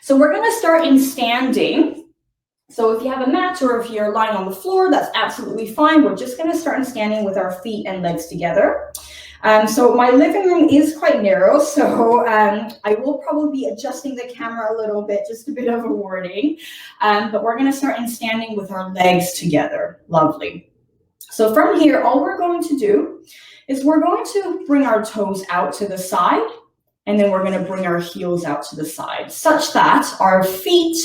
So we're going to start in standing. So if you have a mat or if you're lying on the floor, that's absolutely fine. We're just going to start in standing with our feet and legs together. So my living room is quite narrow, so I will probably be adjusting the camera a little bit, just a bit of a warning. But we're going to start in standing with our legs together. Lovely. So from here, all we're going to do is we're going to bring our toes out to the side, and then we're going to bring our heels out to the side, such that our feet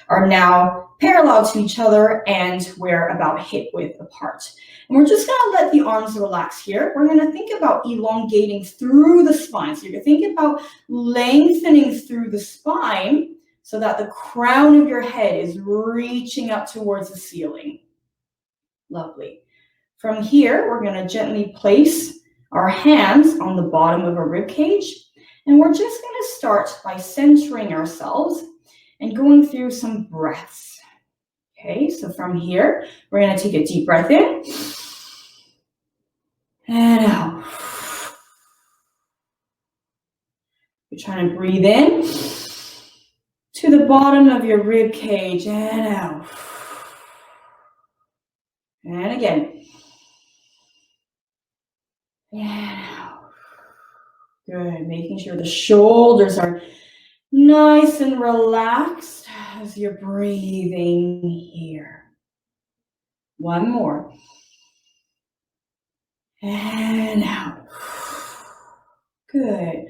are now parallel to each other and we're about hip width apart. And we're just going to let the arms relax here. We're going to think about elongating through the spine. So you're going to think about lengthening through the spine so that the crown of your head is reaching up towards the ceiling. Lovely. From here, we're going to gently place our hands on the bottom of our rib cage. And we're just going to start by centering ourselves and going through some breaths. Okay, so from here, we're going to take a deep breath in and out. You're trying to breathe in to the bottom of your rib cage and out. And again. And out. Good, making sure the shoulders are nice and relaxed as you're breathing here. One more. And out. Good.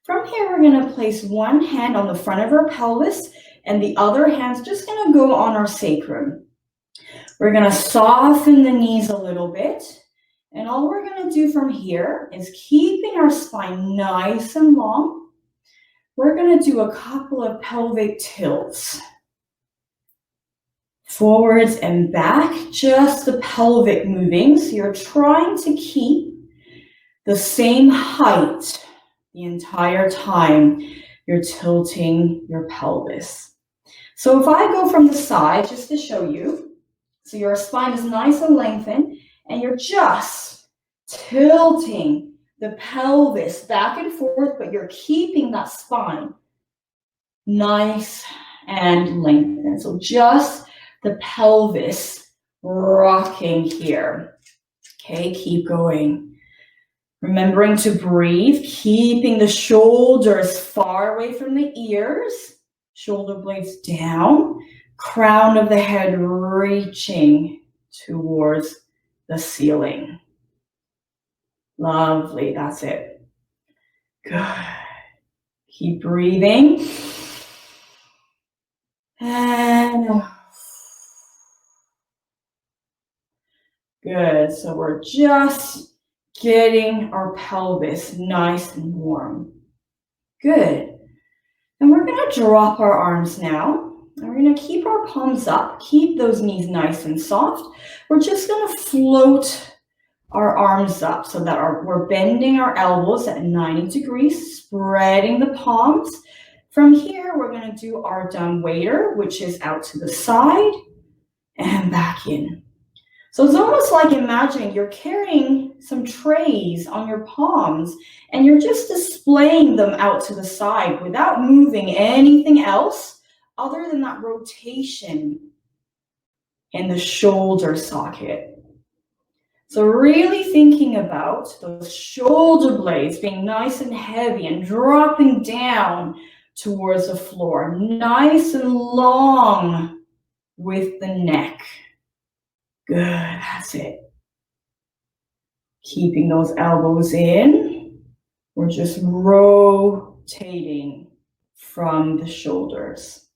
From here, we're going to place one hand on the front of our pelvis and the other hand's just going to go on our sacrum. We're going to soften the knees a little bit. And all we're going to do from here is keeping our spine nice and long. We're going to do a couple of pelvic tilts. Forwards and back, just the pelvic moving. So you're trying to keep the same height the entire time you're tilting your pelvis. So if I go from the side, just to show you, so your spine is nice and lengthened, and you're just tilting the pelvis back and forth, but you're keeping that spine nice and lengthened. So just the pelvis rocking here. Okay, keep going. Remembering to breathe, keeping the shoulders far away from the ears, shoulder blades down, crown of the head reaching towards the ceiling. Lovely, that's it. Good. Keep breathing. And good, so we're just getting our pelvis nice and warm. Good. And we're going to drop our arms now. And we're going to keep our palms up, keep those knees nice and soft. We're just going to float our arms up so that we're bending our elbows at 90 degrees, spreading the palms. From here, we're going to do our dumb waiter, which is out to the side and back in. So it's almost like imagining you're carrying some trays on your palms and you're just displaying them out to the side without moving anything else other than that rotation in the shoulder socket. So really thinking about those shoulder blades being nice and heavy and dropping down towards the floor, nice and long with the neck. Good, that's it. Keeping those elbows in. We're just rotating from the shoulders.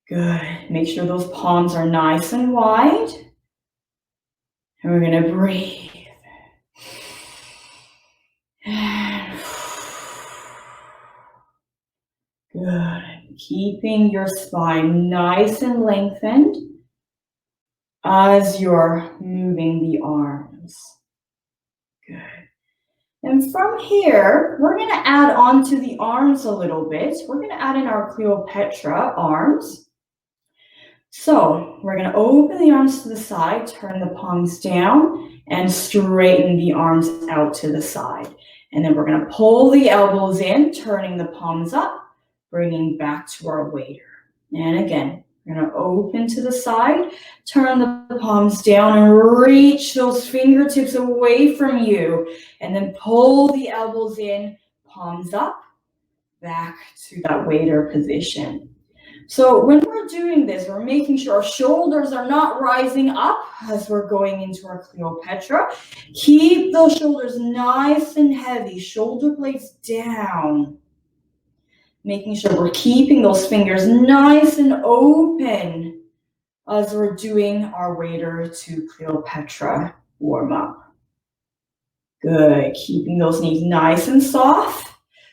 Good. Make sure those palms are nice and wide. And we're going to breathe. Good. Keeping your spine nice and lengthened as you're moving the arms. Good. And from here, we're going to add on to the arms a little bit. We're going to add in our Cleopatra arms. So we're going to open the arms to the side, turn the palms down, and straighten the arms out to the side. And then we're going to pull the elbows in, turning the palms up, bringing back to our waiter. And again, we're going to open to the side, turn the palms down and reach those fingertips away from you. And then pull the elbows in, palms up, back to that waiter position. So when we're doing this, we're making sure our shoulders are not rising up as we're going into our Cleopatra. Keep those shoulders nice and heavy, shoulder blades down. Making sure we're keeping those fingers nice and open as we're doing our waiter to Cleopatra warm up. Good, keeping those knees nice and soft.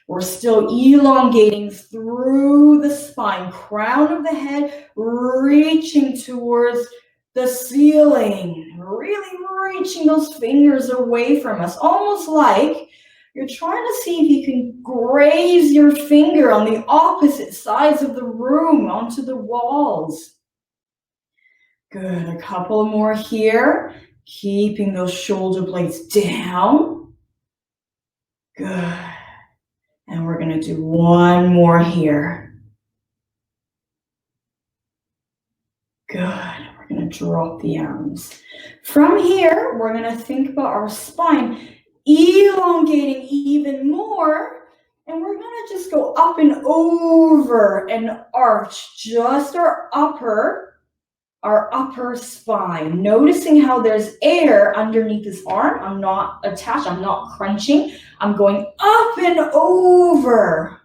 We're still elongating through the spine, crown of the head, reaching towards the ceiling, really reaching those fingers away from us, almost like you're trying to see if you can graze your finger on the opposite sides of the room onto the walls. Good, a couple more here, keeping those shoulder blades down. Good. And we're going to do one more here. Good. We're going to drop the arms. From here, we're going to think about our spine elongating even more. And we're going to just go up and over and arch just our upper spine. Noticing how there's air underneath this arm. I'm not attached. I'm not crunching. I'm going up and over.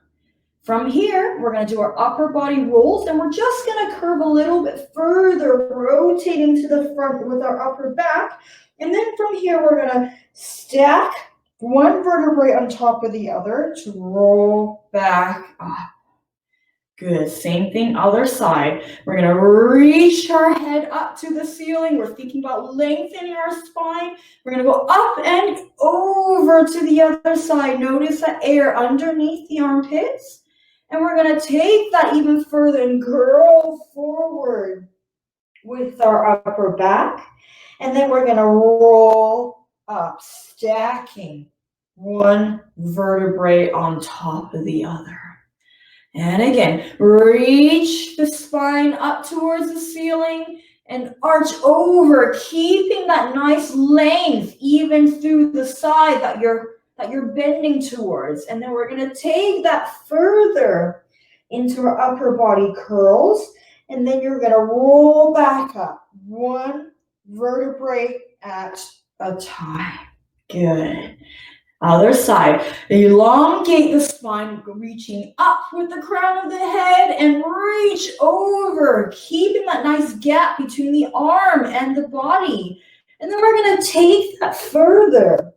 From here, we're going to do our upper body rolls, and we're just going to curve a little bit further, rotating to the front with our upper back. And then from here, we're going to stack one vertebrae on top of the other to roll back up. Good, same thing, other side. We're going to reach our head up to the ceiling. We're thinking about lengthening our spine. We're going to go up and over to the other side. Notice that air underneath the armpits. And we're going to take that even further and curl forward with our upper back. And then we're going to roll up, stacking one vertebrae on top of the other. And again, reach the spine up towards the ceiling and arch over, keeping that nice length even through the side that you're bending towards. And then we're going to take that further into our upper body curls. And then you're going to roll back up, one vertebrae at a time. Good. Other side, elongate the spine, reaching up with the crown of the head and reach over, keeping that nice gap between the arm and the body. And then we're going to take that further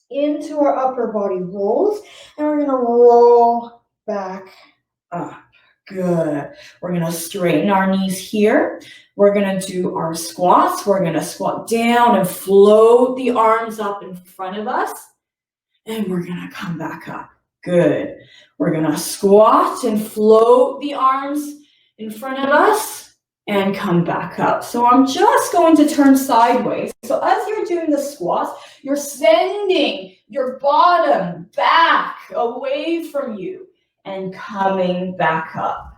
into our upper body rolls, and we're going to roll back up. Good. We're going to straighten our knees here. We're going to do our squats. We're going to squat down and float the arms up in front of us. And we're going to come back up. Good. We're going to squat and float the arms in front of us and come back up. So I'm just going to turn sideways. So as you're doing the squats, you're sending your bottom back away from you and coming back up.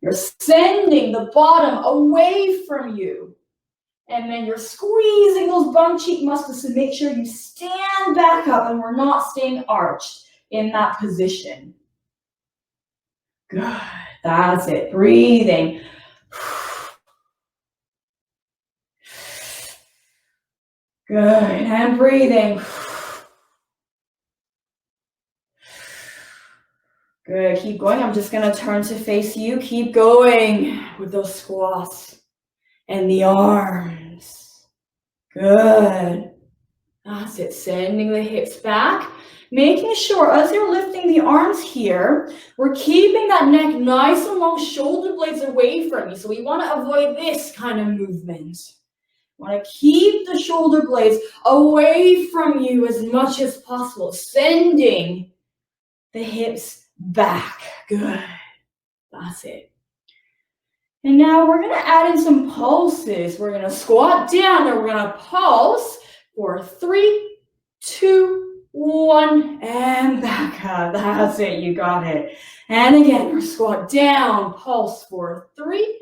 You're sending the bottom away from you. And then you're squeezing those bum cheek muscles to make sure you stand back up and we're not staying arched in that position. Good. That's it. Breathing. Good. And breathing. Good. Keep going. I'm just going to turn to face you. Keep going with those squats. And the arms. Good. That's it. Sending the hips back. Making sure as you're lifting the arms here, we're keeping that neck nice and long, shoulder blades away from you. So we want to avoid this kind of movement. We want to keep the shoulder blades away from you as much as possible. Sending the hips back. Good. That's it. And now we're going to add in some pulses. We're going to squat down and we're going to pulse for 3, 2, 1, and back up. That's it, you got it. And again, we're squat down, pulse for 3,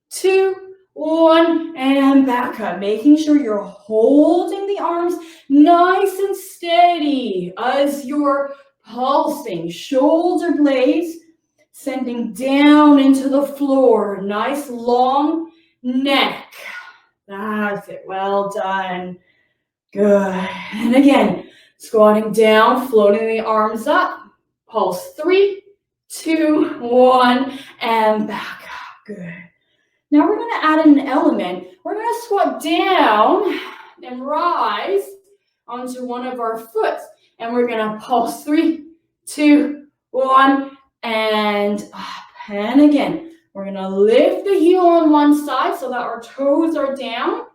2, 1, and back up. Making sure you're holding the arms nice and steady as you're pulsing. Shoulder blades sending down into the floor. Nice long neck. That's it. Well done. Good. And again, squatting down, floating the arms up. Pulse 3, 2, 1, and back up. Good. Now we're going to add an element. We're going to squat down and rise onto one of our foot. And we're going to pulse 3, 2, 1, and up. And again, we're going to lift the heel on one side so that our toes are down.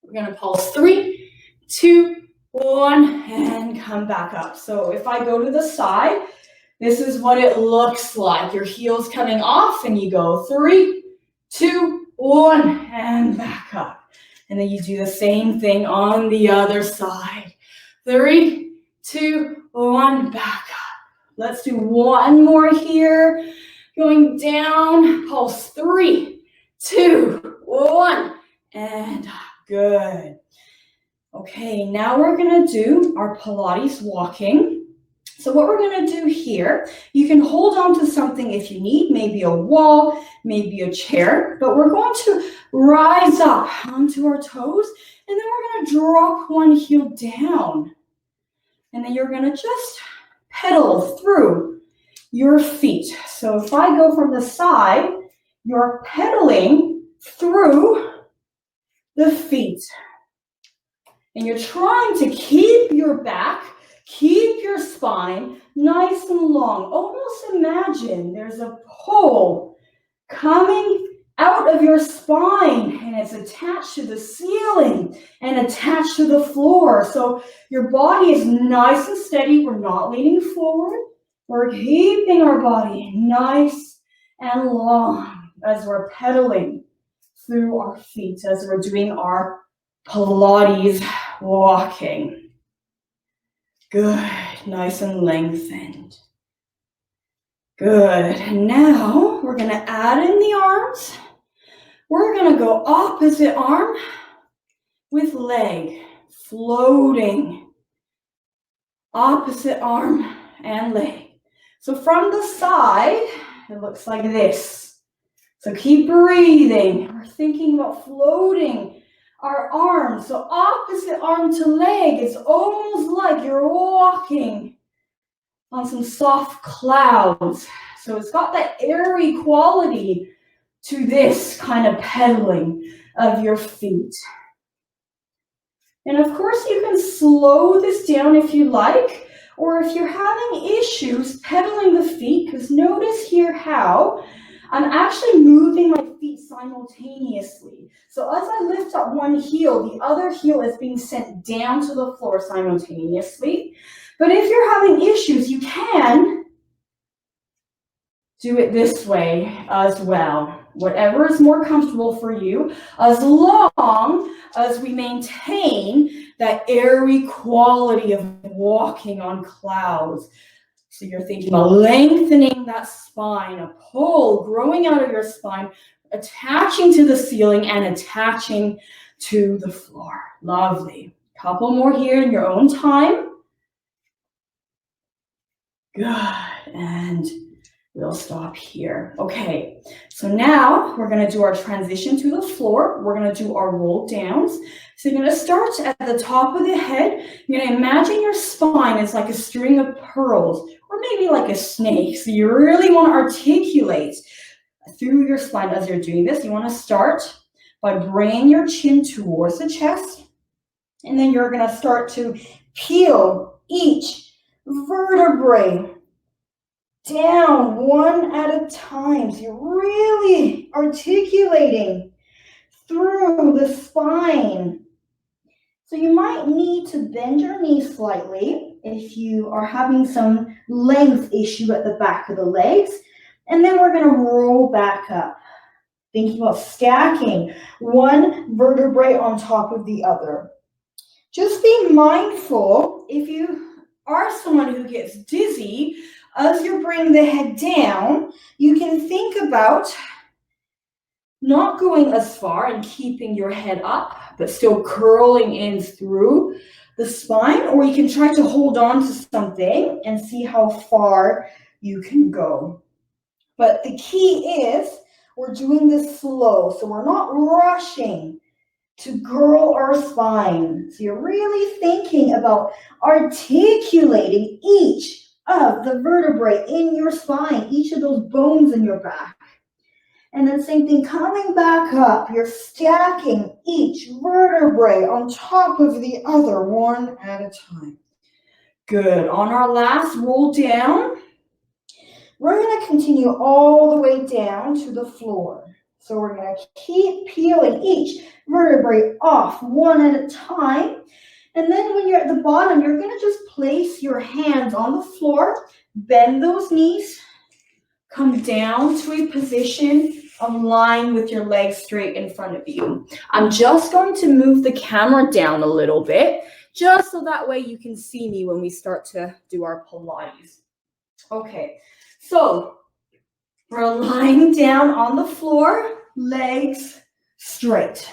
We're going to pulse 3, 2, 1, and come back up. So if I go to the side, this is what it looks like. Your heel's coming off and you go 3, 2, 1, and back up. And then you do the same thing on the other side. 3, 2, 1, back up. Let's do one more here. Going down, pulse 3, 2, 1, and up. Good. Okay, now we're going to do our Pilates walking. So what we're going to do here, you can hold on to something if you need, maybe a wall, maybe a chair, but we're going to rise up onto our toes, and then we're going to drop one heel down. And then you're going to just pedal through your feet. So if I go from the side, you're pedaling through the feet. And you're trying to keep your back, keep your spine nice and long. Almost imagine there's a pole coming out of your spine and it's attached to the ceiling and attached to the floor. So your body is nice and steady. We're not leaning forward. We're keeping our body nice and long as we're pedaling through our feet, as we're doing our Pilates walking. Good, nice and lengthened. Good, and now we're going to add in the arms. We're going to go opposite arm with leg, floating. Opposite arm and leg. So from the side, it looks like this. So keep breathing. We're thinking about floating our arms. So opposite arm to leg, it's almost like you're walking on some soft clouds. So it's got that airy quality to this kind of pedaling of your feet. And of course you can slow this down if you like, or if you're having issues pedaling the feet, because notice here how I'm actually moving my feet simultaneously. So as I lift up one heel, the other heel is being sent down to the floor simultaneously. But if you're having issues, you can do it this way as well. Whatever is more comfortable for you, as long as we maintain that airy quality of walking on clouds. So you're thinking about lengthening that spine, a pull growing out of your spine, attaching to the ceiling and attaching to the floor. Lovely. Couple more here in your own time. Good. And we'll stop here. Okay, so now we're going to do our transition to the floor. We're going to do our roll downs. So you're going to start at the top of the head. You're going to imagine your spine is like a string of pearls, or maybe like a snake. So you really want to articulate through your spine as you're doing this. You want to start by bringing your chin towards the chest. And then you're going to start to peel each vertebrae down one at a time. So you're really articulating through the spine. So you might need to bend your knees slightly if you are having some length issue at the back of the legs. And then we're going to roll back up, thinking about stacking one vertebrae on top of the other. Just be mindful if you are someone who gets dizzy, as you're bringing the head down, you can think about not going as far and keeping your head up, but still curling in through the spine, or you can try to hold on to something and see how far you can go. But the key is we're doing this slow, so we're not rushing to curl our spine. So you're really thinking about articulating each of the vertebrae in your spine, each of those bones in your back. And then same thing, coming back up, you're stacking each vertebrae on top of the other, one at a time. Good. On our last roll down, we're going to continue all the way down to the floor. So we're going to keep peeling each vertebrae off one at a time. And then when you're at the bottom, you're going to just place your hands on the floor, bend those knees, come down to a position align with your legs straight in front of you. I'm just going to move the camera down a little bit, just so that way you can see me when we start to do our Pilates. Okay, so we're lying down on the floor, legs straight.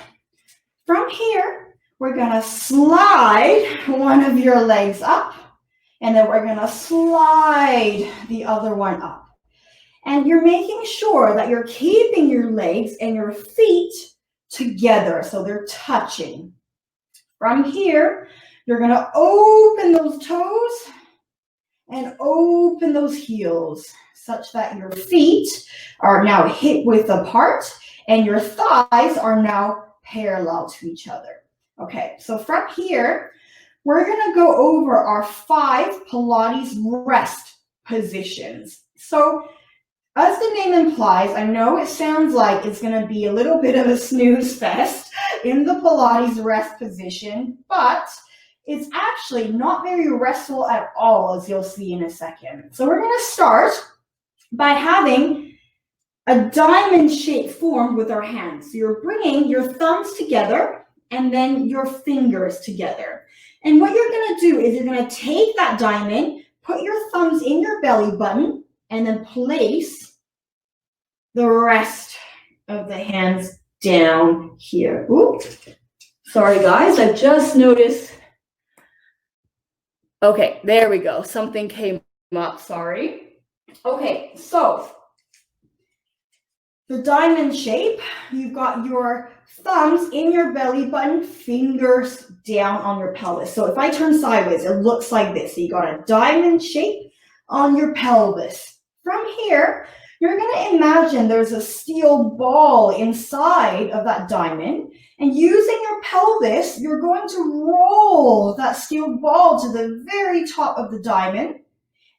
From here, we're gonna slide one of your legs up, and then we're gonna slide the other one up. And you're making sure that you're keeping your legs and your feet together so they're touching. From here, you're going to open those toes and open those heels such that your feet are now hip-width apart and your thighs are now parallel to each other. Okay, so from here, we're going to go over our 5 Pilates rest positions. So as the name implies, I know it sounds like it's going to be a little bit of a snooze fest in the Pilates rest position, but it's actually not very restful at all, as you'll see in a second. So we're going to start by having a diamond shape formed with our hands. So you're bringing your thumbs together and then your fingers together. And what you're going to do is you're going to take that diamond, put your thumbs in your belly button, and then place the rest of the hands down here. Ooh, sorry guys, I just noticed. Okay, there we go. Something came up, sorry. Okay, so the diamond shape, you've got your thumbs in your belly button, fingers down on your pelvis. So if I turn sideways, it looks like this. So you got a diamond shape on your pelvis. From here, you're going to imagine there's a steel ball inside of that diamond, and using your pelvis, you're going to roll that steel ball to the very top of the diamond,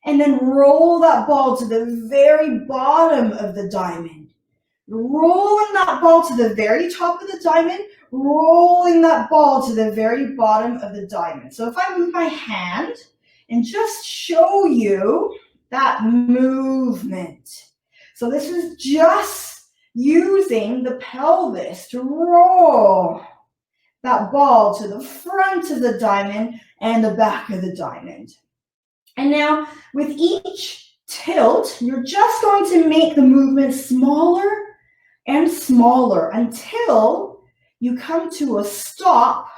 and then roll that ball to the very bottom of the diamond. Rolling that ball to the very top of the diamond, rolling that ball to the very bottom of the diamond. So if I move my hand and just show you that movement. So this is just using the pelvis to roll that ball to the front of the diamond and the back of the diamond. And now with each tilt, you're just going to make the movement smaller and smaller until you come to a stop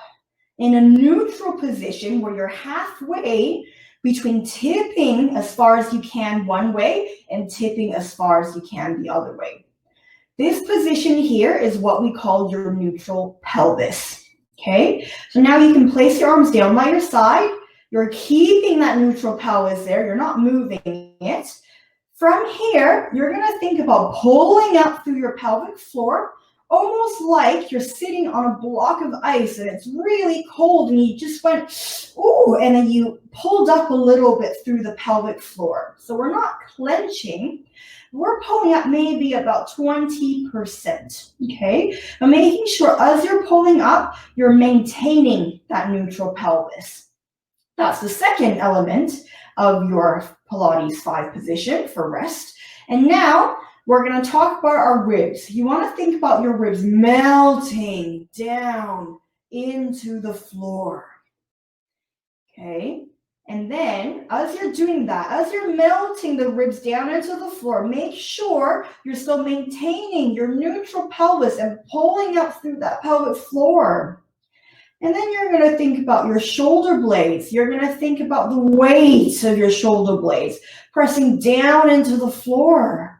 in a neutral position where you're halfway between tipping as far as you can one way and tipping as far as you can the other way. This position here is what we call your neutral pelvis. Okay, so now you can place your arms down by your side. You're keeping that neutral pelvis there. You're not moving it. From here, you're going to think about pulling up through your pelvic floor, almost like you're sitting on a block of ice and it's really cold and you just went, ooh, and then you pulled up a little bit through the pelvic floor. So we're not clenching. We're pulling up maybe about 20%, okay? But making sure as you're pulling up, you're maintaining that neutral pelvis. That's the second element of your Pilates 5 position for rest. And now we're going to talk about our ribs. You want to think about your ribs melting down into the floor. Okay? And then as you're doing that, as you're melting the ribs down into the floor, make sure you're still maintaining your neutral pelvis and pulling up through that pelvic floor. And then you're going to think about your shoulder blades. You're going to think about the weight of your shoulder blades pressing down into the floor.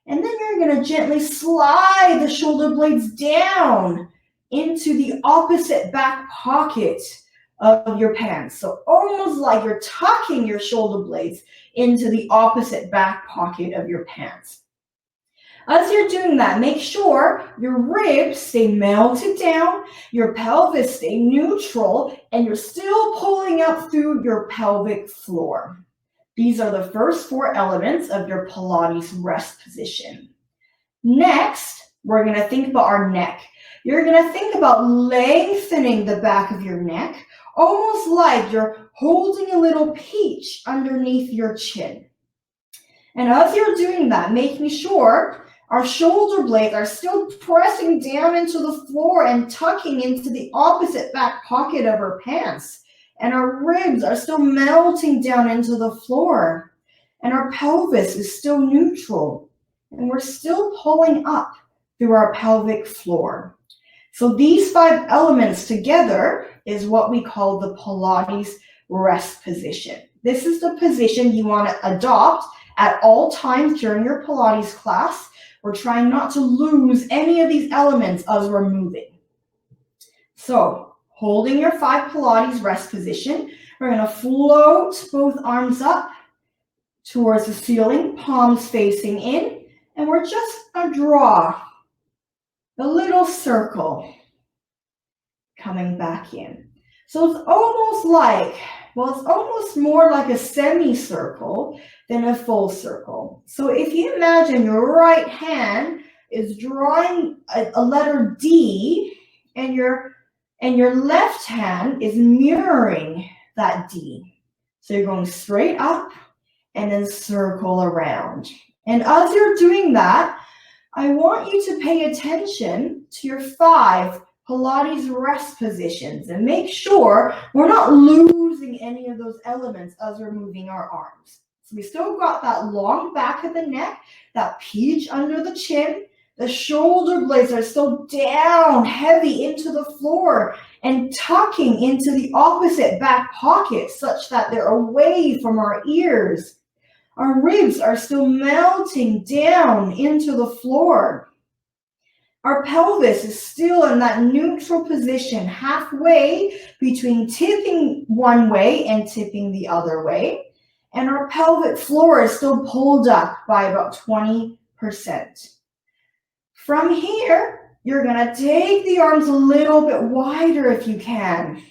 And then you're going to gently slide the shoulder blades down into the opposite back pocket of your pants. So almost like you're tucking your shoulder blades into the opposite back pocket of your pants. As you're doing that, make sure your ribs stay melted down, your pelvis stay neutral, and you're still pulling up through your pelvic floor. These are the first 4 elements of your Pilates rest position. Next, we're going to think about our neck. You're going to think about lengthening the back of your neck, almost like you're holding a little peach underneath your chin. And as you're doing that, making sure our shoulder blades are still pressing down into the floor and tucking into the opposite back pocket of our pants. And our ribs are still melting down into the floor. And our pelvis is still neutral. And we're still pulling up through our pelvic floor. So these 5 elements together is what we call the Pilates rest position. This is the position you want to adopt at all times during your Pilates class. We're trying not to lose any of these elements as we're moving. So holding your 5 Pilates rest position, we're going to float both arms up towards the ceiling, palms facing in, and we're just going to draw a little circle coming back in. So it's almost like, it's almost more like a semicircle than a full circle. So if you imagine your right hand is drawing a letter D, and your left hand is mirroring that D. So you're going straight up and then circle around. And as you're doing that, I want you to pay attention to your 5 Pilates rest positions and make sure we're not losing any of those elements as we're moving our arms. So we still got that long back of the neck, that peach under the chin. The shoulder blades are still down heavy into the floor and tucking into the opposite back pocket such that they're away from our ears. Our ribs are still melting down into the floor. Our pelvis is still in that neutral position, halfway between tipping one way and tipping the other way. And our pelvic floor is still pulled up by about 20%. From here, you're going to take the arms a little bit wider if you can.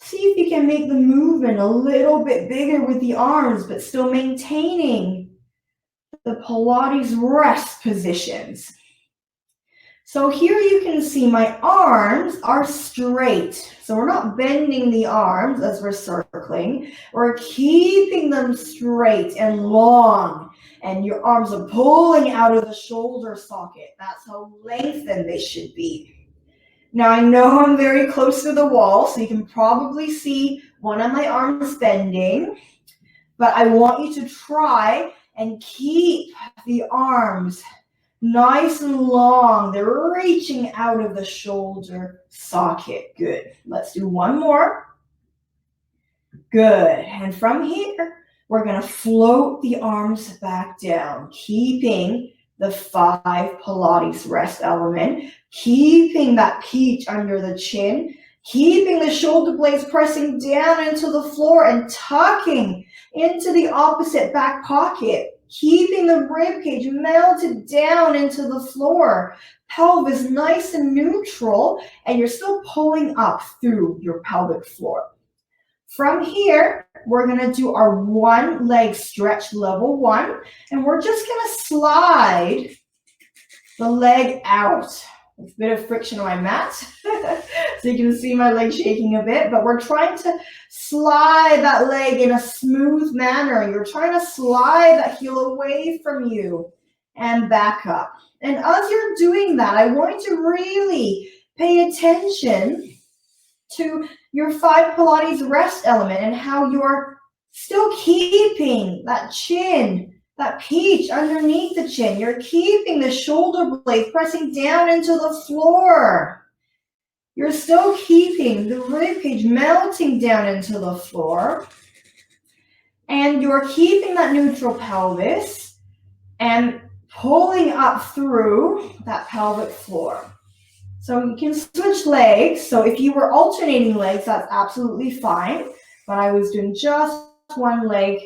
See if you can make the movement a little bit bigger with the arms, but still maintaining the Pilates rest positions. So here you can see my arms are straight. So we're not bending the arms as we're circling. We're keeping them straight and long. And your arms are pulling out of the shoulder socket. That's how lengthened they should be. Now I know I'm very close to the wall, so you can probably see one of my arms bending. But I want you to try and keep the arms nice and long. They're reaching out of the shoulder socket. Good. Let's do one more. Good. And from here, we're going to float the arms back down, keeping the 5 Pilates rest element, keeping that peach under the chin, keeping the shoulder blades pressing down into the floor and tucking into the opposite back pocket, keeping the rib cage melted down into the floor, pelvis nice and neutral, and you're still pulling up through your pelvic floor. From here, we're going to do our 1 leg stretch, level 1, and we're just going to slide the leg out. It's a bit of friction on my mat, so you can see my leg shaking a bit, but we're trying to slide that leg in a smooth manner. You're trying to slide that heel away from you and back up. And as you're doing that, I want you to really pay attention to your 5 Pilates rest element and how you're still keeping that chin, that peach underneath the chin. You're keeping the shoulder blade pressing down into the floor. You're still keeping the rib cage melting down into the floor. And you're keeping that neutral pelvis and pulling up through that pelvic floor. So you can switch legs. So if you were alternating legs, that's absolutely fine. But I was doing just one leg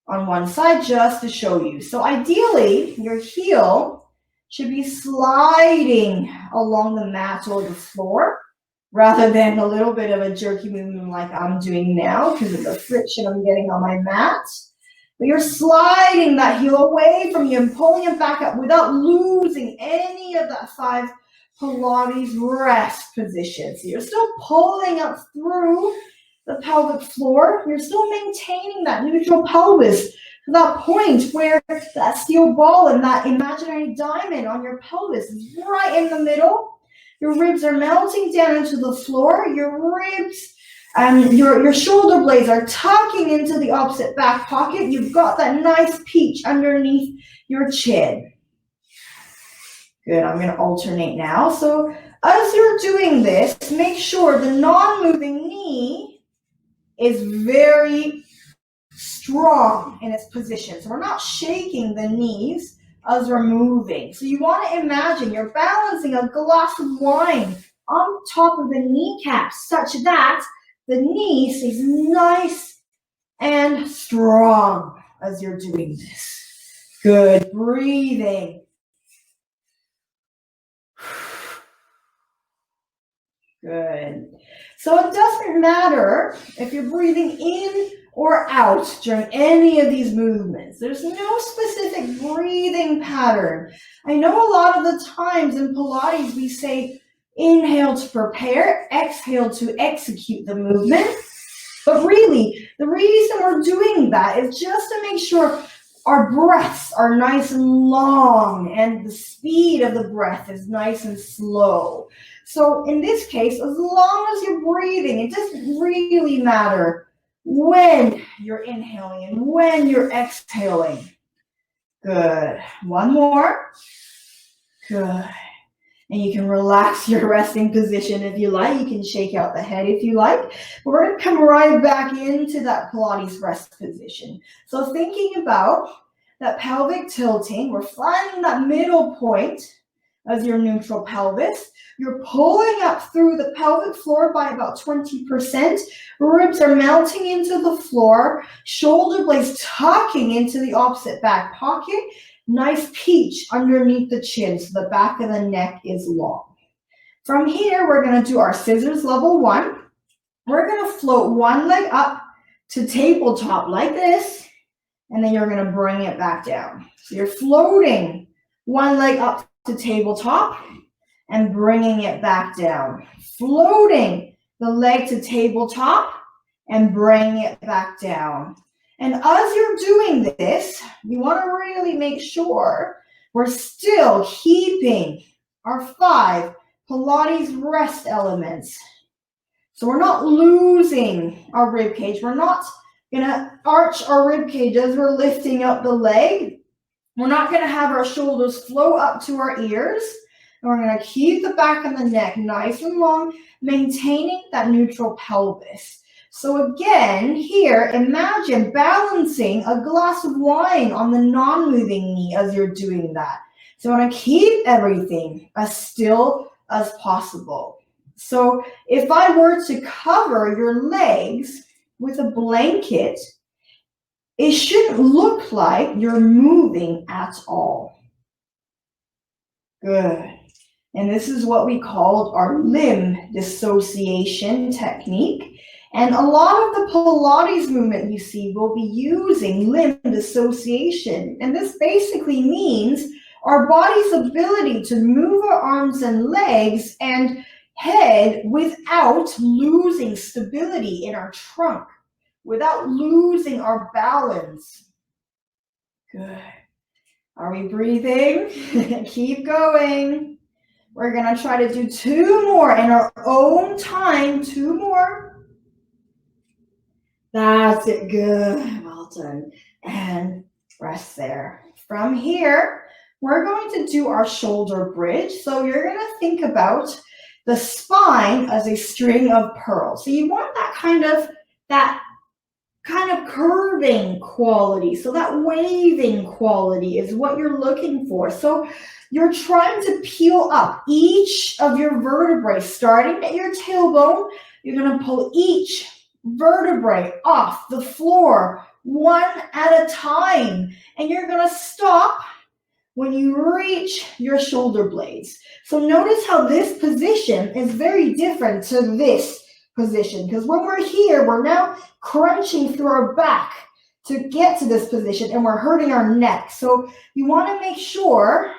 on one side just to show you. So ideally, your heel should be sliding along the mat or the floor rather than a little bit of a jerky movement like I'm doing now because of the friction I'm getting on my mat. But you're sliding that heel away from you and pulling it back up without losing any of that 5 Pilates rest position. So you're still pulling up through the pelvic floor. You're still maintaining that neutral pelvis to that point where that steel ball and that imaginary diamond on your pelvis is right in the middle. Your ribs are melting down into the floor. Your ribs and your shoulder blades are tucking into the opposite back pocket. You've got that nice peach underneath your chin. Good, I'm going to alternate now. So as you're doing this, make sure the non-moving knee is very strong in its position. So we're not shaking the knees as we're moving. So you want to imagine you're balancing a glass of wine on top of the kneecaps such that the knee stays nice and strong as you're doing this. Good, breathing. Good. So it doesn't matter if you're breathing in or out during any of these movements. There's no specific breathing pattern. I know a lot of the times in Pilates we say inhale to prepare, exhale to execute the movement. But really, the reason we're doing that is just to make sure our breaths are nice and long and the speed of the breath is nice and slow. So in this case, as long as you're breathing, it doesn't really matter when you're inhaling and when you're exhaling. Good. One more. Good. And you can relax your resting position if you like. You can shake out the head if you like. But we're going to come right back into that Pilates rest position. So thinking about that pelvic tilting, we're finding that middle point as your neutral pelvis. You're pulling up through the pelvic floor by about 20%. Ribs are melting into the floor. Shoulder blades tucking into the opposite back pocket. Nice peach underneath the chin, so the back of the neck is long. From here, we're going to do our scissors level 1. We're going to float one leg up to tabletop like this, and then you're going to bring it back down. So you're floating one leg up to tabletop and bringing it back down. Floating the leg to tabletop and bringing it back down. And as you're doing this, you want to really make sure we're still keeping our 5 Pilates rest elements. So we're not losing our rib cage. We're not going to arch our rib cage as we're lifting up the leg. We're not going to have our shoulders flow up to our ears. And we're going to keep the back of the neck nice and long, maintaining that neutral pelvis. So again, here, imagine balancing a glass of wine on the non-moving knee as you're doing that. So I want to keep everything as still as possible. So if I were to cover your legs with a blanket, it shouldn't look like you're moving at all. Good. And this is what we called our limb dissociation technique. And a lot of the Pilates movement you see will be using limb dissociation. And this basically means our body's ability to move our arms and legs and head without losing stability in our trunk, without losing our balance. Good. Are we breathing? Keep going. We're going to try to do 2 more in our own time. 2 more. That's it. Good. Well done. And rest there. From here, we're going to do our shoulder bridge. So you're going to think about the spine as a string of pearls. So you want that kind of curving quality. So that waving quality is what you're looking for. So you're trying to peel up each of your vertebrae, starting at your tailbone. You're going to pull each vertebrae off the floor one at a time. And you're going to stop when you reach your shoulder blades. So notice how this position is very different to this position, because when we're here, we're now crunching through our back to get to this position and we're hurting our neck. So you want to make sure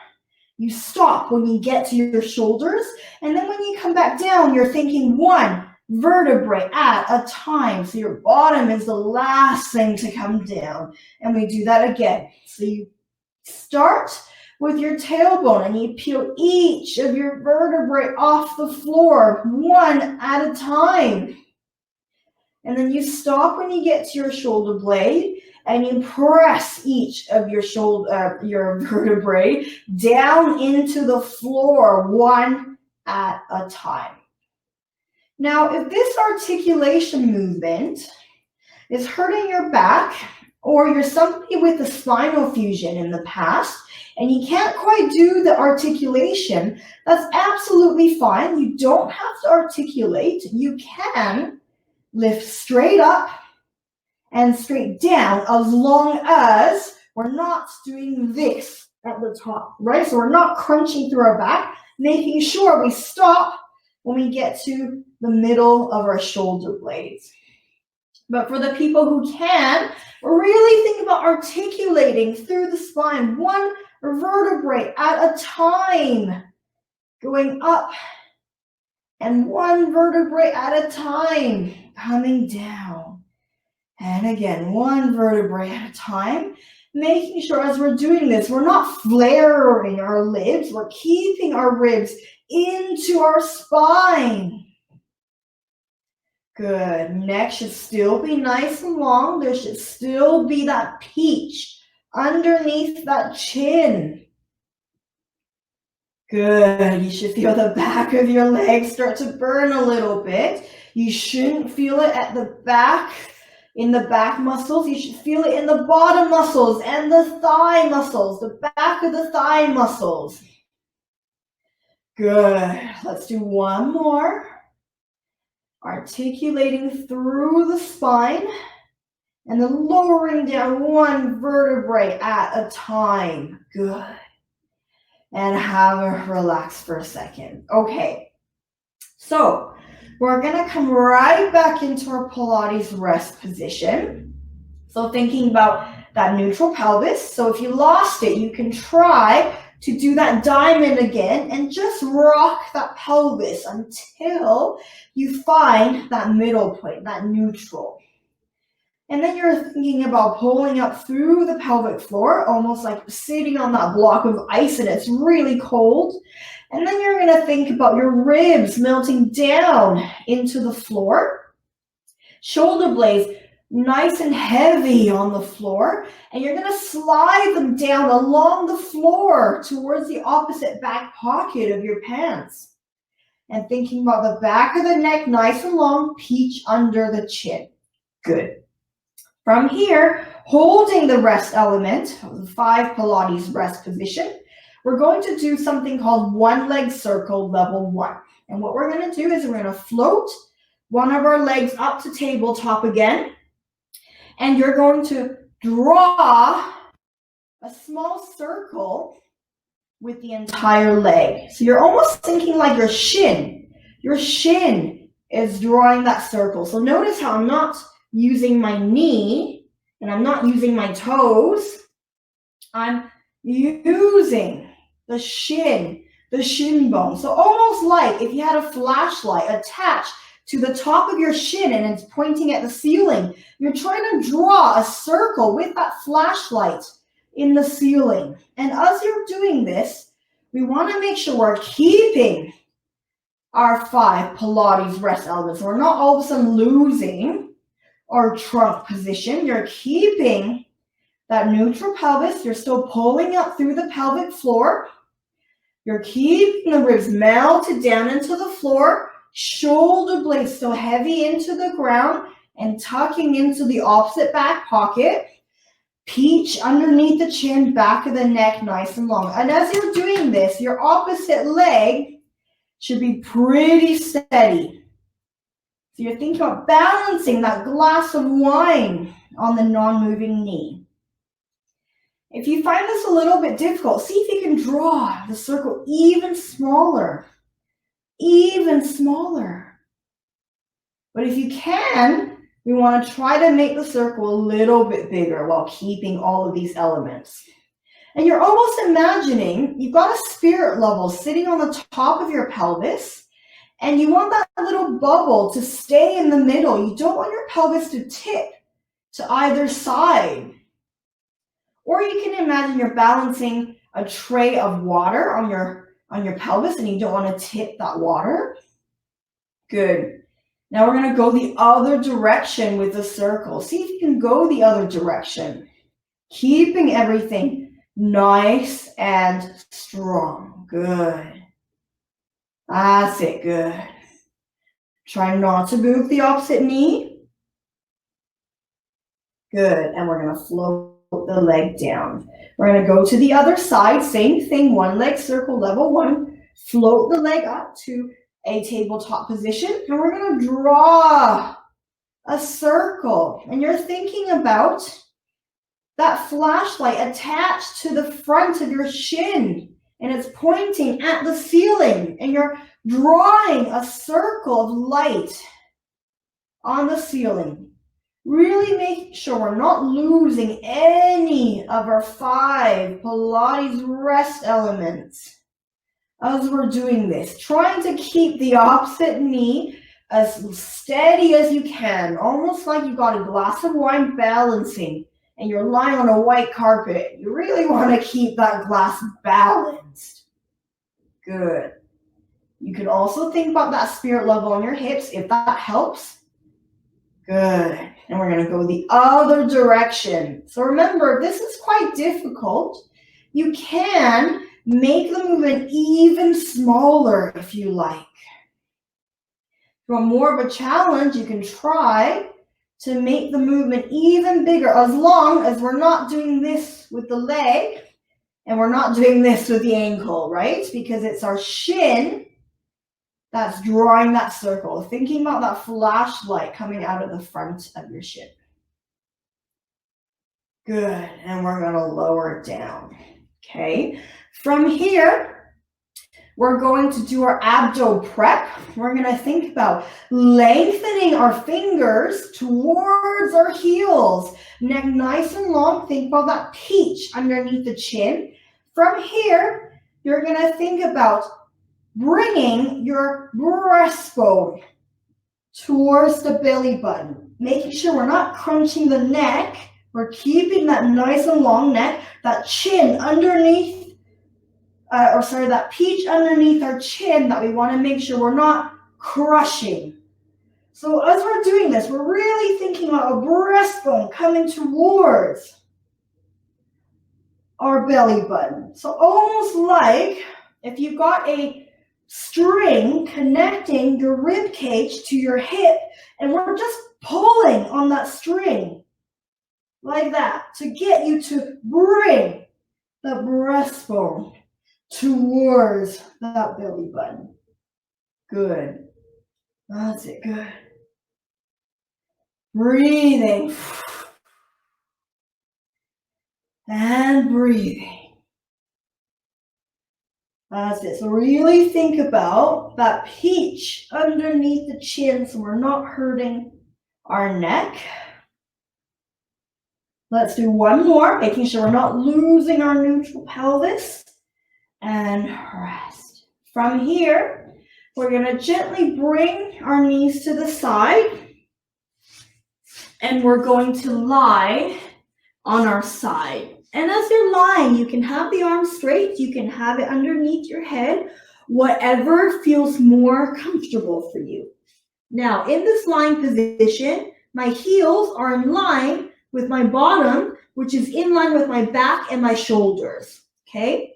you stop when you get to your shoulders, and then when you come back down, you're thinking one vertebrae at a time. So your bottom is the last thing to come down, and we do that again. So you start with your tailbone and you peel each of your vertebrae off the floor one at a time. And then you stop when you get to your shoulder blade and you press each of your your vertebrae down into the floor one at a time. Now, if this articulation movement is hurting your back, or you're somebody with a spinal fusion in the past, and you can't quite do the articulation, that's absolutely fine. You don't have to articulate. You can lift straight up and straight down as long as we're not doing this at the top, right? So we're not crunching through our back, making sure we stop when we get to the middle of our shoulder blades. But for the people who can, really think about articulating through the spine, one vertebrae at a time, going up, and one vertebrae at a time, coming down. And again, one vertebrae at a time, making sure as we're doing this, we're not flaring our ribs, we're keeping our ribs into our spine. Good. Neck should still be nice and long. There should still be that peach underneath that chin. Good. You should feel the back of your legs start to burn a little bit. You shouldn't feel it at the back, in the back muscles. You should feel it in the bottom muscles and the thigh muscles, the back of the thigh muscles. Good. Let's do one more. Articulating through the spine and then lowering down one vertebrae at a time. Good. And have a relax for a second. Okay. So we're going to come right back into our Pilates rest position. So thinking about that neutral pelvis. So if you lost it, you can try to do that diamond again and just rock that pelvis until you find that middle point, that neutral. And then you're thinking about pulling up through the pelvic floor, almost like sitting on that block of ice and it's really cold. And then you're going to think about your ribs melting down into the floor. Shoulder blades nice and heavy on the floor, and you're going to slide them down along the floor towards the opposite back pocket of your pants. And thinking about the back of the neck nice and long, peach under the chin. Good. From here, holding the rest element of the 5 Pilates rest position, we're going to do something called one leg circle level 1. And what we're going to do is we're going to float one of our legs up to tabletop again. And you're going to draw a small circle with the entire leg. So you're almost thinking like your shin. Your shin is drawing that circle. So notice how I'm not using my knee and I'm not using my toes. I'm using the shin bone. So almost like if you had a flashlight attached to the top of your shin and it's pointing at the ceiling, you're trying to draw a circle with that flashlight in the ceiling. And as you're doing this, we want to make sure we're keeping our 5 Pilates rest elements. We're not all of a sudden losing or trunk position. You're keeping that neutral pelvis. You're still pulling up through the pelvic floor. You're keeping the ribs melted down into the floor. Shoulder blades still heavy into the ground and tucking into the opposite back pocket. Peach underneath the chin, back of the neck, nice and long. And as you're doing this, your opposite leg should be pretty steady. So you're thinking about balancing that glass of wine on the non-moving knee. If you find this a little bit difficult, see if you can draw the circle even smaller. Even smaller. But if you can, we want to try to make the circle a little bit bigger while keeping all of these elements. And you're almost imagining you've got a spirit level sitting on the top of your pelvis, and you want that little bubble to stay in the middle. You don't want your pelvis to tip to either side. Or you can imagine you're balancing a tray of water on your pelvis and you don't want to tip that water. Good. Now we're going to go the other direction with the circle. See if you can go the other direction. Keeping everything nice and strong. Good. That's it. Good. Try not to move the opposite knee. Good. And we're going to float the leg down. We're going to go to the other side. Same thing. One leg circle, level one. Float the leg up to a tabletop position. And we're going to draw a circle. And you're thinking about that flashlight attached to the front of your shin. And it's pointing at the ceiling. And you're drawing a circle of light on the ceiling. Really make sure we're not losing any of our 5 Pilates rest elements as we're doing this. Trying to keep the opposite knee as steady as you can, almost like you've got a glass of wine balancing and you're lying on a white carpet. You really want to keep that glass balanced. Good. You can also think about that spirit level on your hips if that helps. Good. And we're going to go the other direction. So remember, this is quite difficult. You can make the movement even smaller if you like. If you want more of a challenge, you can try to make the movement even bigger, as long as we're not doing this with the leg and we're not doing this with the ankle, right? Because it's our shin that's drawing that circle. Thinking about that flashlight coming out of the front of your shin. Good. And we're going to lower it down. Okay. From here, we're going to do our abdo prep. We're going to think about lengthening our fingers towards our heels. Neck nice and long. Think about that peach underneath the chin. From here, you're going to think about bringing your breastbone towards the belly button, making sure we're not crunching the neck. We're keeping that nice and long neck, that chin underneath, that peach underneath our chin that we want to make sure we're not crushing. So as we're doing this, we're really thinking about a breastbone coming towards our belly button. So almost like if you've got a string connecting your rib cage to your hip, and we're just pulling on that string like that to get you to bring the breastbone towards that belly button. Good. That's it. Good. Breathing. And breathing. That's it. So really think about that peach underneath the chin so we're not hurting our neck. Let's do one more, making sure we're not losing our neutral pelvis. And rest. From here, we're going to gently bring our knees to the side. And we're going to lie on our side. And as you're lying, you can have the arms straight, you can have it underneath your head, whatever feels more comfortable for you. Now, in this lying position, my heels are in line with my bottom, which is in line with my back and my shoulders, okay?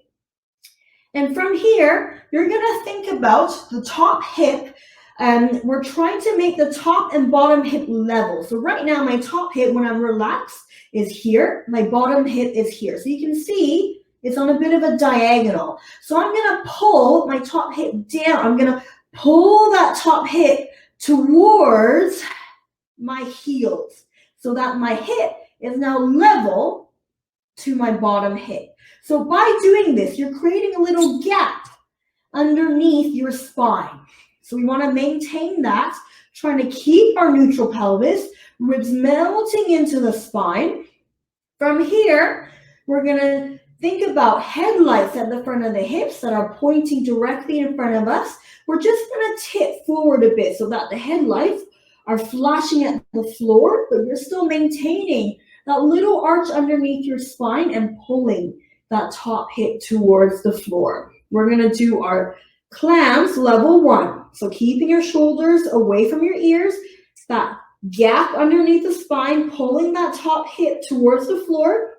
And from here, you're gonna think about the top hip. We're trying to make the top and bottom hip level. So right now, my top hip, when I'm relaxed, is here. My bottom hip is here. So you can see it's on a bit of a diagonal. So I'm gonna pull my top hip down. I'm gonna pull that top hip towards my heels so that my hip is now level to my bottom hip. So by doing this, you're creating a little gap underneath your spine. So we want to maintain that, trying to keep our neutral pelvis, ribs melting into the spine. From here, we're going to think about headlights at the front of the hips that are pointing directly in front of us. We're just going to tip forward a bit so that the headlights are flashing at the floor, but you're still maintaining that little arch underneath your spine and pulling that top hip towards the floor. We're going to do our clams level 1. So keeping your shoulders away from your ears, that gap underneath the spine, pulling that top hip towards the floor.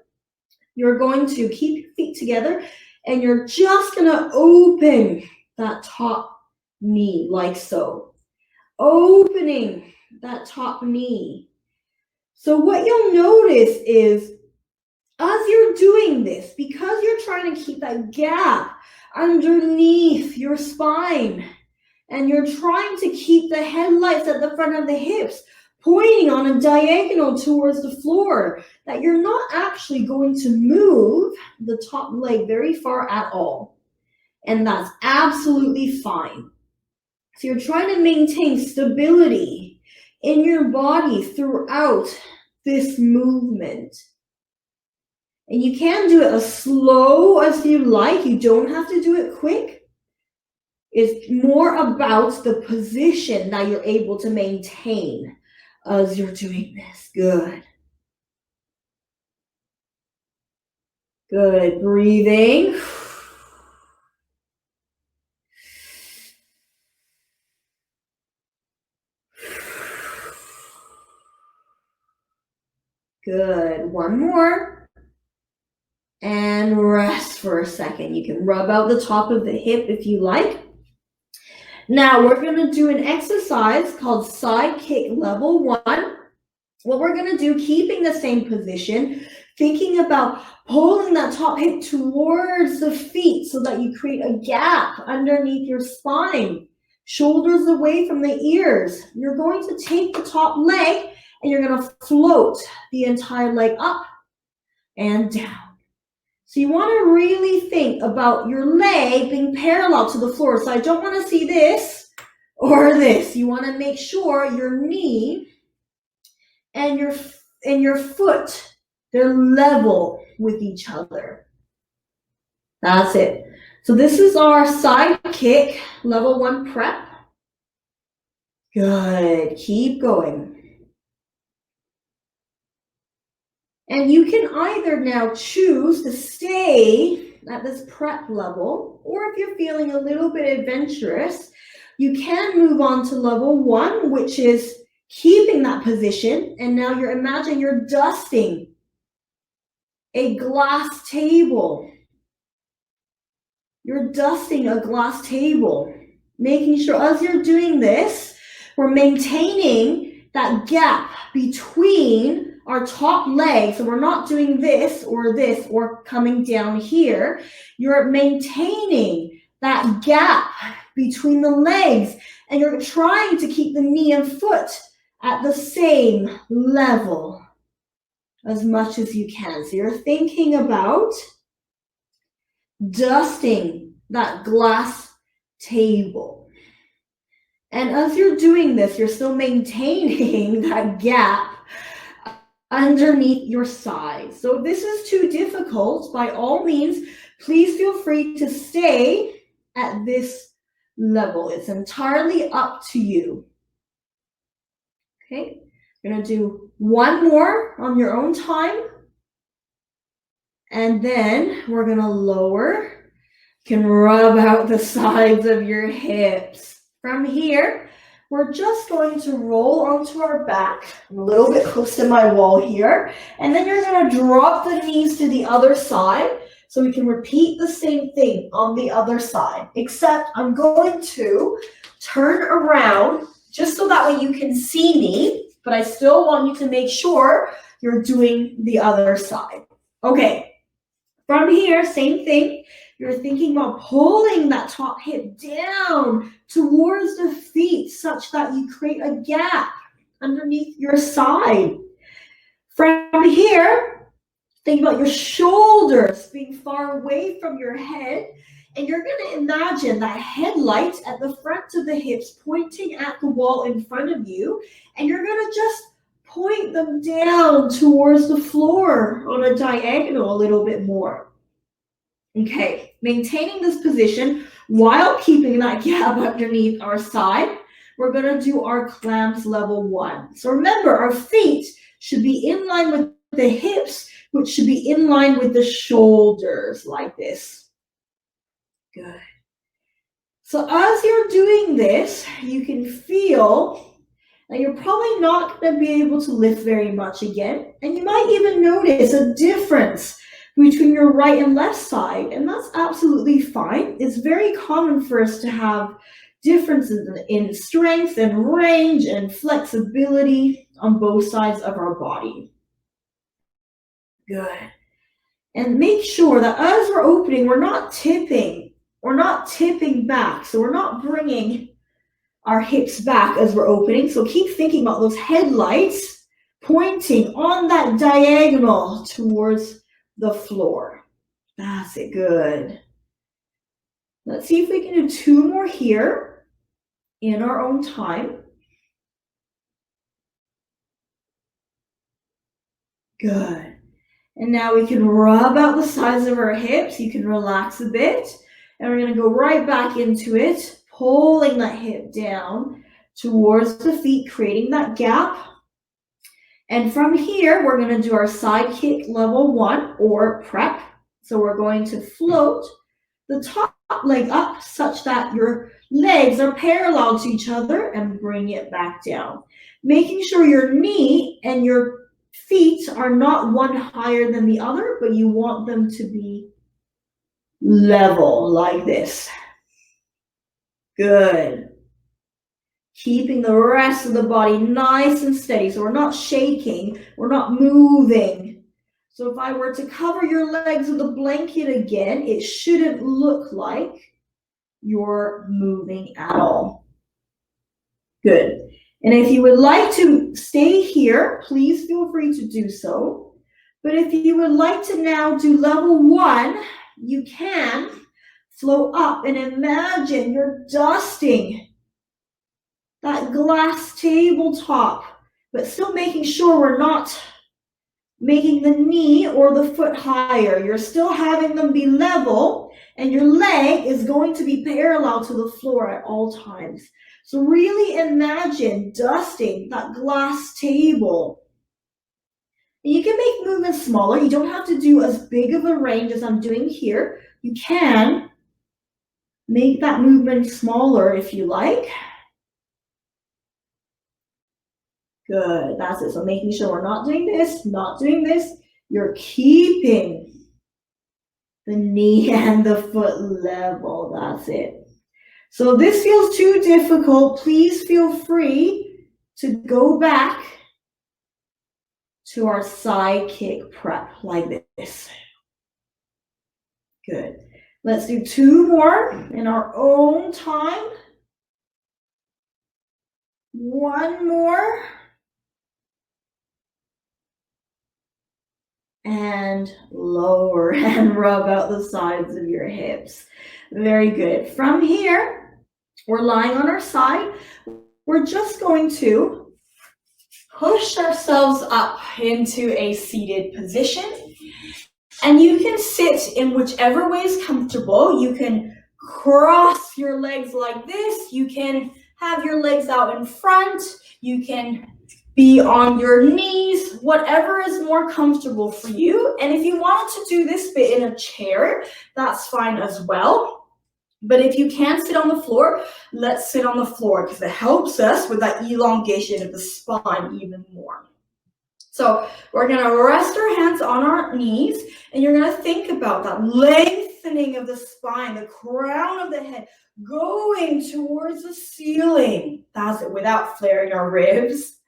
You're going to keep your feet together and you're just going to open that top knee like so. Opening that top knee. So what you'll notice is as you're doing this, because you're trying to keep that gap underneath your spine and you're trying to keep the headlights at the front of the hips pointing on a diagonal towards the floor, that you're not actually going to move the top leg very far at all. And that's absolutely fine. So you're trying to maintain stability in your body throughout this movement. And you can do it as slow as you like. You don't have to do it quick. It's more about the position that you're able to maintain as you're doing this. Good. Good. Breathing. Good. One more. And rest for a second. You can rub out the top of the hip if you like. Now we're going to do an exercise called side kick level 1. What we're going to do, keeping the same position, thinking about pulling that top hip towards the feet so that you create a gap underneath your spine, shoulders away from the ears. You're going to take the top leg and you're going to float the entire leg up and down. So you want to really think about your leg being parallel to the floor. So I don't want to see this or this. You want to make sure your knee and your foot, they're level with each other. That's it. So this is our side kick level 1 prep. Good. Keep going. And you can either now choose to stay at this prep level, or if you're feeling a little bit adventurous, you can move on to level 1, which is keeping that position. And now imagine you're dusting a glass table. You're dusting a glass table, making sure as you're doing this, we're maintaining that gap between our top leg. So we're not doing this or coming down here. You're maintaining that gap between the legs and you're trying to keep the knee and foot at the same level as much as you can. So you're thinking about dusting that glass table. And as you're doing this, you're still maintaining that gap underneath your sides. So if this is too difficult, by all means, please feel free to stay at this level. It's entirely up to you. Okay, you're going to do one more on your own time. And then we're going to lower. You can rub out the sides of your hips. From here, we're just going to roll onto our back. I'm a little bit close to my wall here. And then you're going to drop the knees to the other side. So we can repeat the same thing on the other side, except I'm going to turn around just so that way you can see me, but I still want you to make sure you're doing the other side. Okay, from here, same thing. You're thinking about pulling that top hip down towards the feet such that you create a gap underneath your side. From here, think about your shoulders being far away from your head, and you're going to imagine that headlight at the front of the hips pointing at the wall in front of you, and you're going to just point them down towards the floor on a diagonal a little bit more. Okay, maintaining this position while keeping that gap underneath our side, we're going to do our clamps level 1. So remember, our feet should be in line with the hips, which should be in line with the shoulders like this. Good. So as you're doing this, you can feel that you're probably not going to be able to lift very much again. And you might even notice a difference between your right and left side. And that's absolutely fine. It's very common for us to have differences in strength and range and flexibility on both sides of our body. Good. And make sure that as we're opening, we're not tipping. We're not tipping back. So we're not bringing our hips back as we're opening. So keep thinking about those headlights pointing on that diagonal towards the floor. That's it. Good. Let's see if we can do 2 more here in our own time. Good. And now we can rub out the sides of our hips. You can relax a bit. And we're going to go right back into it, pulling that hip down towards the feet, creating that gap. And from here, we're going to do our side kick level 1 or prep. So we're going to float the top leg up such that your legs are parallel to each other and bring it back down. Making sure your knee and your feet are not one higher than the other, but you want them to be level like this. Good. Keeping the rest of the body nice and steady. So we're not shaking, we're not moving. So if I were to cover your legs with a blanket again, it shouldn't look like you're moving at all. Good. And if you would like to stay here, please feel free to do so. But if you would like to now do level 1, you can float up and imagine you're dusting that glass tabletop, but still making sure we're not making the knee or the foot higher. You're still having them be level, and your leg is going to be parallel to the floor at all times. So really imagine dusting that glass table. And you can make movements smaller. You don't have to do as big of a range as I'm doing here. You can make that movement smaller if you like. Good, that's it. So making sure we're not doing this, not doing this. You're keeping the knee and the foot level. That's it. So if this feels too difficult, please feel free to go back to our side kick prep like this. Good. Let's do 2 more in our own time. 1 more. And lower and rub out the sides of your hips. Very good. From here, we're lying on our side. We're just going to push ourselves up into a seated position. And you can sit in whichever way is comfortable. You can cross your legs like this. You can have your legs out in front. You can be on your knees, whatever is more comfortable for you. And if you wanted to do this bit in a chair, that's fine as well. But if you can't sit on the floor, let's sit on the floor because it helps us with that elongation of the spine even more. So we're going to rest our hands on our knees, and you're going to think about that lengthening of the spine, the crown of the head, going towards the ceiling. That's it, without flaring our ribs.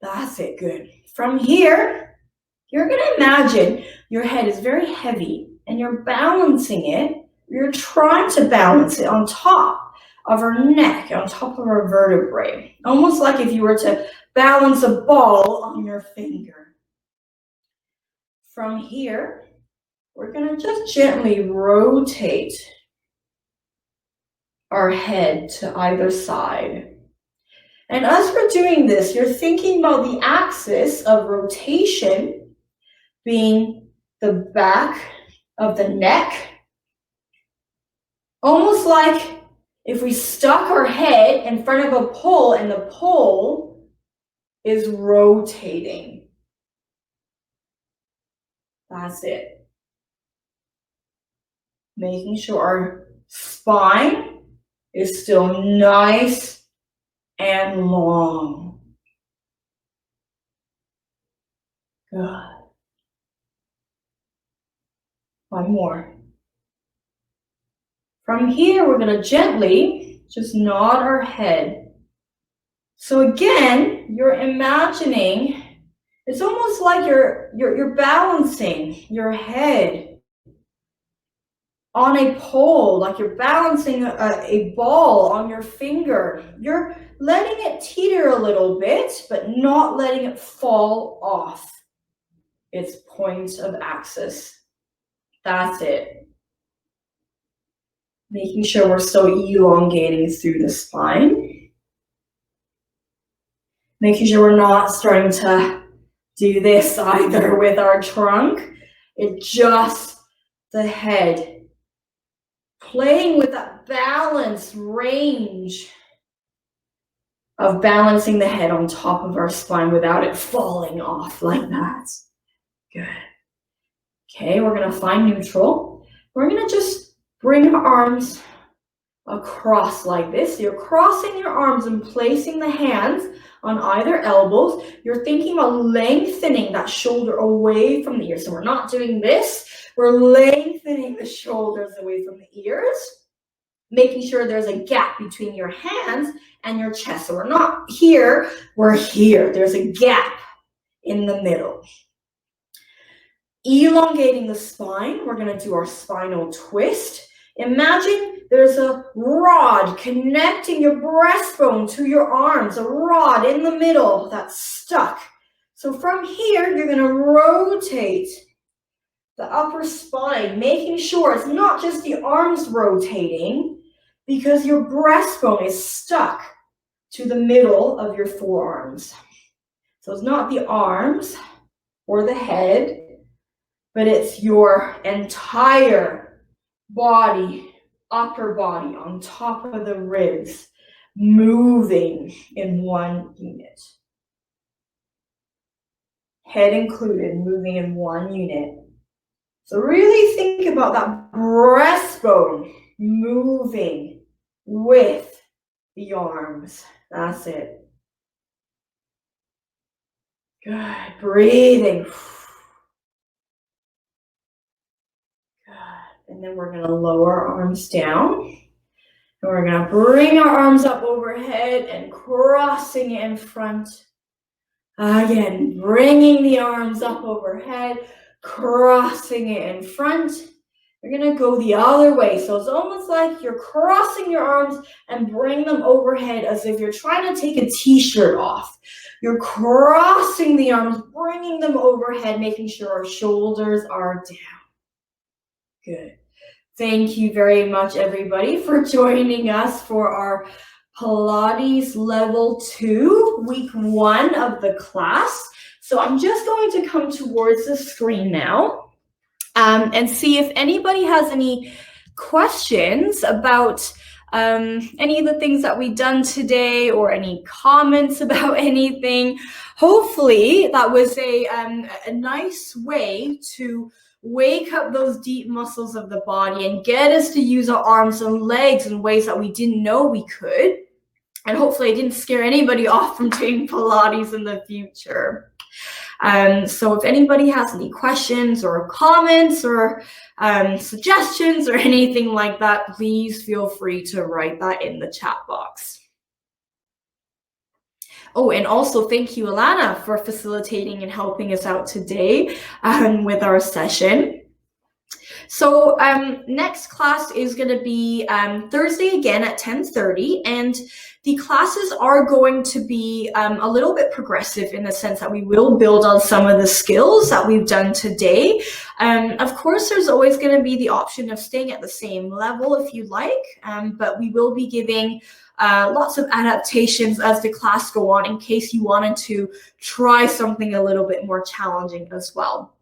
That's it, good. From here, you're going to imagine your head is very heavy, and you're balancing it. You're trying to balance it on top of our neck, on top of our vertebrae, almost like if you were to balance a ball on your finger. From here, we're going to just gently rotate our head to either side. And as we're doing this, you're thinking about the axis of rotation being the back of the neck, almost like if we stuck our head in front of a pole and the pole is rotating. That's it. Making sure our spine is still nice and long. Good. One more. From here, we're going to gently just nod our head. So again, you're imagining, it's almost like you're balancing your head on a pole, like you're balancing a ball on your finger. You're letting it teeter a little bit, but not letting it fall off its point of axis. That's it. Making sure we're still elongating through the spine. Making sure we're not starting to do this either with our trunk. It's just the head. Playing with that balance range of balancing the head on top of our spine without it falling off like that. Good. Okay, we're going to find neutral. We're going to just bring our arms across like this. You're crossing your arms and placing the hands on either elbows. You're thinking about lengthening that shoulder away from the ears. So we're not doing this. We're lengthening the shoulders away from the ears, making sure there's a gap between your hands and your chest. So we're not here, we're here. There's a gap in the middle. Elongating the spine, we're going to do our spinal twist. Imagine there's a rod connecting your breastbone to your arms, a rod in the middle that's stuck. So from here, you're going to rotate the upper spine, making sure it's not just the arms rotating, because your breastbone is stuck to the middle of your forearms. So it's not the arms or the head, but it's your entire body, upper body on top of the ribs, moving in one unit. Head included, moving in one unit. So really think about that breastbone moving with the arms. That's it. Good. Breathing. And then we're going to lower our arms down. And we're going to bring our arms up overhead and crossing it in front. Again, bringing the arms up overhead, crossing it in front. You're going to go the other way. So it's almost like you're crossing your arms and bring them overhead as if you're trying to take a t-shirt off. You're crossing the arms, bringing them overhead, making sure our shoulders are down. Good. Thank you very much, everybody, for joining us for our Pilates Level 2, Week 1 of the class. So I'm just going to come towards the screen now and see if anybody has any questions about any of the things that we've done today or any comments about anything. Hopefully that was a nice way to wake up those deep muscles of the body and get us to use our arms and legs in ways that we didn't know we could. And hopefully I didn't scare anybody off from doing Pilates in the future. So if anybody has any questions or comments or suggestions or anything like that, please feel free to write that in the chat box. Oh, and also thank you, Alana, for facilitating and helping us out today with our session. So next class is going to be Thursday again at 10:30, and the classes are going to be a little bit progressive in the sense that we will build on some of the skills that we've done today. Of course, there's always going to be the option of staying at the same level if you like, but we will be giving lots of adaptations as the class go on in case you wanted to try something a little bit more challenging as well.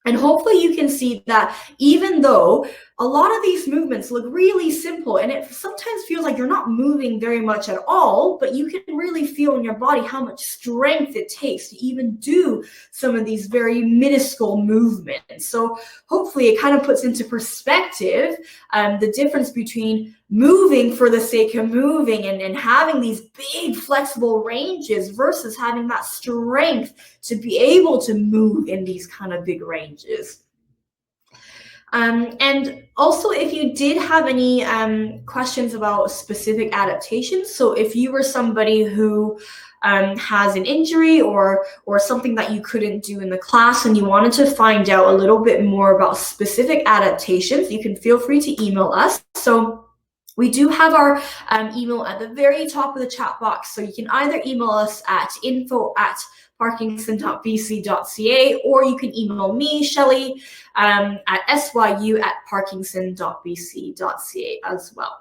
And hopefully you can see that even though a lot of these movements look really simple and it sometimes feels like you're not moving very much at all, but you can really feel in your body how much strength it takes to even do some of these very minuscule movements. So hopefully it kind of puts into perspective the difference between moving for the sake of moving and having these big flexible ranges versus having that strength to be able to move in these kind of big ranges. And also, if you did have any questions about specific adaptations, so if you were somebody who has an injury or something that you couldn't do in the class and you wanted to find out a little bit more about specific adaptations, you can feel free to email us. So we do have our email at the very top of the chat box, so you can either email us at info@parkinson.bc.ca, or you can email me, Shelly, at syu@parkinson.bc.ca as well.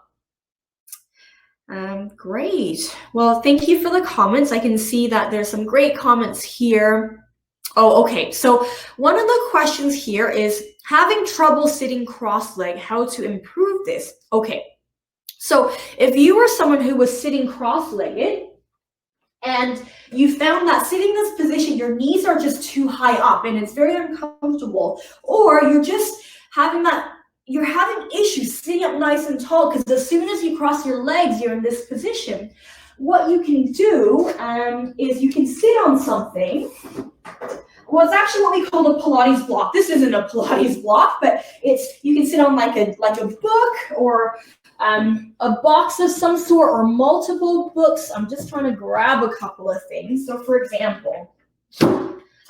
Great. Well, thank you for the comments. I can see that there's some great comments here. Oh, okay. So one of the questions here is having trouble sitting cross-legged, how to improve this? Okay. So if you were someone who was sitting cross-legged and you found that sitting in this position, your knees are just too high up and it's very uncomfortable, or you're just having you're having issues sitting up nice and tall because as soon as you cross your legs, you're in this position. What you can do is you can sit on something. Well, it's actually what we call a Pilates block. This isn't a Pilates block, but you can sit on like a book or a box of some sort or multiple books. I'm just trying to grab a couple of things. So for example,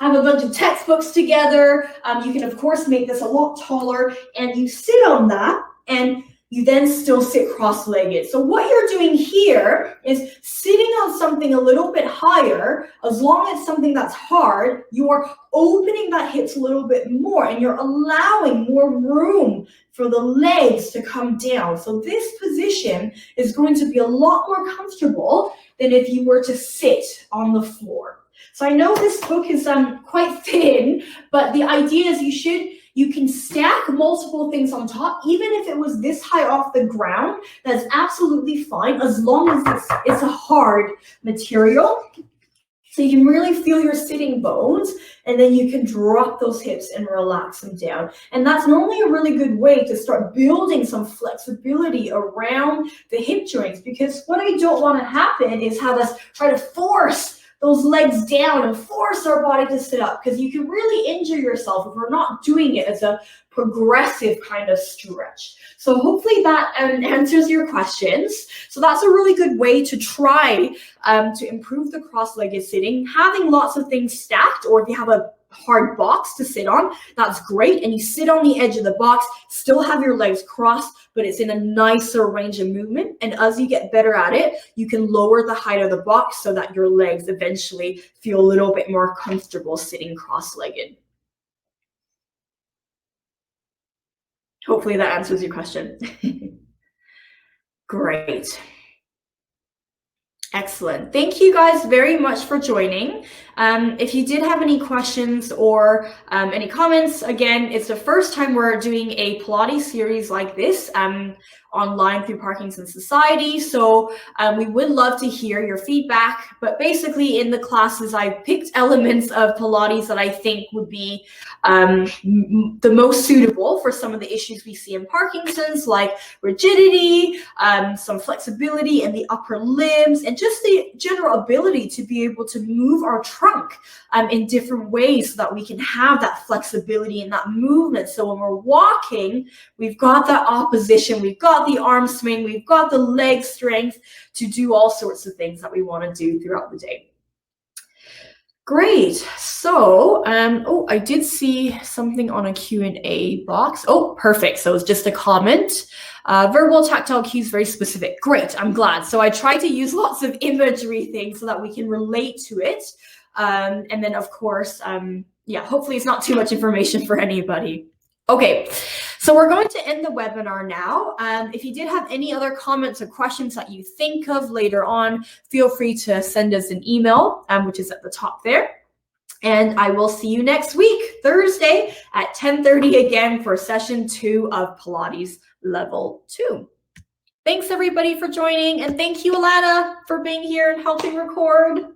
I have a bunch of textbooks together. You can of course make this a lot taller and you sit on that and you then still sit cross-legged. So what you're doing here is sitting on something a little bit higher. As long as something that's hard, you are opening that hips a little bit more and you're allowing more room for the legs to come down. So this position is going to be a lot more comfortable than if you were to sit on the floor. So I know this book is quite thin, but the idea is you can stack multiple things on top, even if it was this high off the ground, that's absolutely fine as long as it's a hard material. So you can really feel your sitting bones and then you can drop those hips and relax them down. And that's normally a really good way to start building some flexibility around the hip joints, because what I don't want to happen is have us try to force those legs down and force our body to sit up, because you can really injure yourself if we're not doing it as a progressive kind of stretch. So hopefully that answers your questions. So that's a really good way to try to improve the cross-legged sitting, having lots of things stacked, or if you have a hard box to sit on, that's great. And you sit on the edge of the box, still have your legs crossed, but it's in a nicer range of movement. And as you get better at it, you can lower the height of the box so that your legs eventually feel a little bit more comfortable sitting cross-legged. Hopefully that answers your question. Great. Excellent. Thank you guys very much for joining. If you did have any questions or any comments, again, it's the first time we're doing a Pilates series like this online through Parkinson Society. So we would love to hear your feedback, but basically in the classes, I picked elements of Pilates that I think would be the most suitable for some of the issues we see in Parkinson's, like rigidity, some flexibility in the upper limbs, and just the general ability to be able to move our trunk in different ways so that we can have that flexibility and that movement. So when we're walking, we've got that opposition, we've got the arm swing, we've got the leg strength to do all sorts of things that we want to do throughout the day. Great. So, oh, I did see something on a Q&A box. Oh, perfect. So it's just a comment. Verbal tactile cues, very specific. Great. I'm glad. So I try to use lots of imagery things so that we can relate to it. And then, of course, yeah, hopefully it's not too much information for anybody. Okay, so we're going to end the webinar now. If you did have any other comments or questions that you think of later on, feel free to send us an email, which is at the top there. And I will see you next week, Thursday at 10:30 again for session 2 of Pilates Level 2. Thanks everybody for joining, and thank you, Alana, for being here and helping record.